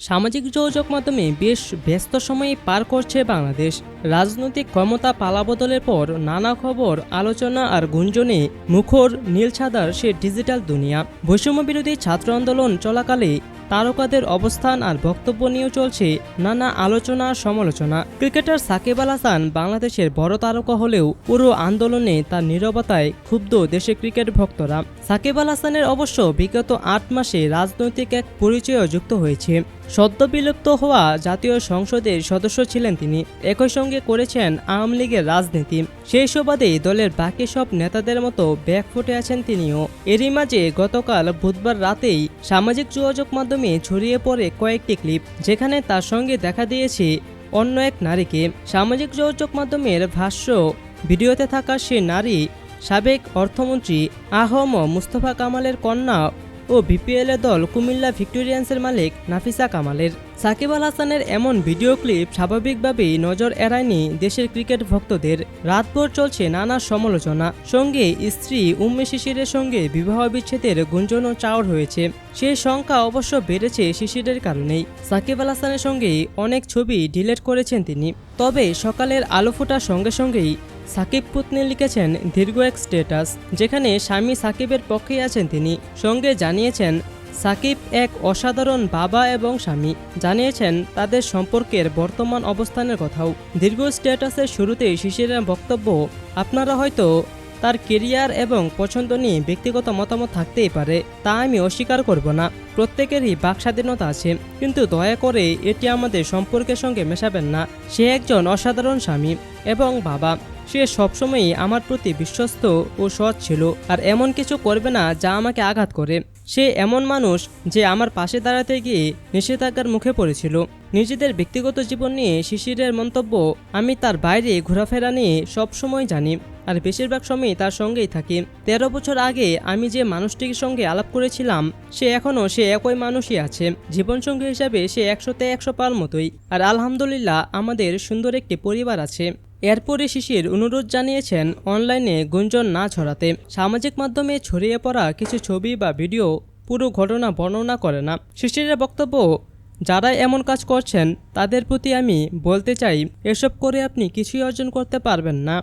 সামাজিক যোগাযোগ মাধ্যমে বেশ ব্যস্ত সময় পার করছে বাংলাদেশ। রাজনৈতিক ক্ষমতা পালাবদলের পর নানা খবর, আলোচনা আর গুঞ্জনে মুখর নীলছাদার সে ডিজিটাল দুনিয়া। বৈষম্য বিরোধী ছাত্র আন্দোলন চলাকালে তারকাদের অবস্থান আর বক্তব্য নিয়েও চলছে নানা আলোচনা সমালোচনা। ক্রিকেটার সাকিব আল হাসান বাংলাদেশের বড় তারকা হলেও পুরো আন্দোলনে তার নীরবতায় ক্ষুব্ধ দেশের ক্রিকেট ভক্তরা। সাকিব আল হাসানের অবশ্য বিগত ৮ মাসে রাজনৈতিক এক পরিচয়ও যুক্ত হয়েছে। সদ্য বিলুপ্ত হওয়া জাতীয় সংসদের সদস্য ছিলেন তিনি, একই সঙ্গে করেছেন আওয়ামী লীগের রাজনীতি। সেই সুবাদে দলের বাকি সব নেতাদের মতো ব্যাকফুটে আছেন তিনিও। এরই মাঝে গতকাল বুধবার রাতেই সামাজিক যোগাযোগ মাধ্যমে ছড়িয়ে পড়ে কয়েকটি ক্লিপ, যেখানে তার সঙ্গে দেখা দিয়েছে অন্য এক নারীকে। সামাজিক যোগাযোগ মাধ্যমের ভাষ্য ভিডিওতে থাকা সে নারী সাবেক অর্থমন্ত্রী আ.হ.ম মুস্তফা কামালের কন্যা ও বিপিএল দল কুমিল্লা ভিক্টোরিয়ান্সের মালিক নাফিসা কামালের। সাকিব আল হাসানের এমন ভিডিও ক্লিপ স্বাভাবিকভাবেই নজর এড়ায়নি দেশের ক্রিকেট ভক্তদের। রাতভর চলছে নানা সমালোচনা, সঙ্গে স্ত্রী উম্মে শিশিরের সঙ্গে বিবাহ বিচ্ছেদের গুঞ্জনও চাওর হয়েছে। সেই সংখ্যা অবশ্য বেড়েছে শিশিরের কারণেই। সাকিব আল হাসানের সঙ্গে অনেক ছবি ডিলিট করেছেন তিনি। তবে সকালের আলো ফোটার সঙ্গে সঙ্গেই সাকিব পুতনি লিখেছেন দীর্ঘ এক স্ট্যাটাস, যেখানে স্বামী সাকিবের পক্ষেই আছেন তিনি। সঙ্গে জানিয়েছেন সাকিব এক অসাধারণ বাবা এবং স্বামী। জানিয়েছেন তাদের সম্পর্কের বর্তমান অবস্থানের কথাও। দীর্ঘ স্ট্যাটাসের শুরুতেই শিশিরের বক্তব্য, আপনারা হয়তো তার কেরিয়ার এবং পছন্দ নিয়ে ব্যক্তিগত মতামত থাকতেই পারে, তা আমি অস্বীকার করব না। প্রত্যেকেরই বাক স্বাধীনতা আছে, কিন্তু দয়া করে এটি আমাদের সম্পর্কের সঙ্গে মেশাবেন না। সে একজন অসাধারণ স্বামী এবং বাবা। সে সবসময়ই আমার প্রতি বিশ্বস্ত ও সৎ ছিল, আর এমন কিছু করবে না যা আমাকে আঘাত করে। সে এমন মানুষ যে আমার পাশে দাঁড়াতে গিয়ে নিষেধাজ্ঞার মুখে পড়েছিল। নিজেদের ব্যক্তিগত জীবন নিয়ে শিশিরের মন্তব্য, আমি তার বাইরে ঘোরাফেরা নিয়ে সবসময় জানি আর বেশিরভাগ সময়ই তার সঙ্গেই থাকি। 13 বছর আগে আমি যে মানুষটির সঙ্গে আলাপ করেছিলাম সে এখনও সে একই মানুষই আছে। জীবনসঙ্গী হিসাবে সে 100তে 100 পার মতোই, আর আলহামদুলিল্লাহ আমাদের সুন্দর একটি পরিবার আছে। এরপরে শিশির অনুরোধ জানিয়েছেন অনলাইনে গুঞ্জন না ছড়াতে। সামাজিক মাধ্যমে ছড়িয়ে পড়া কিছু ছবি বা ভিডিও পুরো ঘটনা বর্ণনা করে না। শিশিরের বক্তব্য, যারা এমন কাজ করছেন তাদের প্রতি আমি বলতে চাই, এসব করে আপনি কিছুই অর্জন করতে পারবেন না।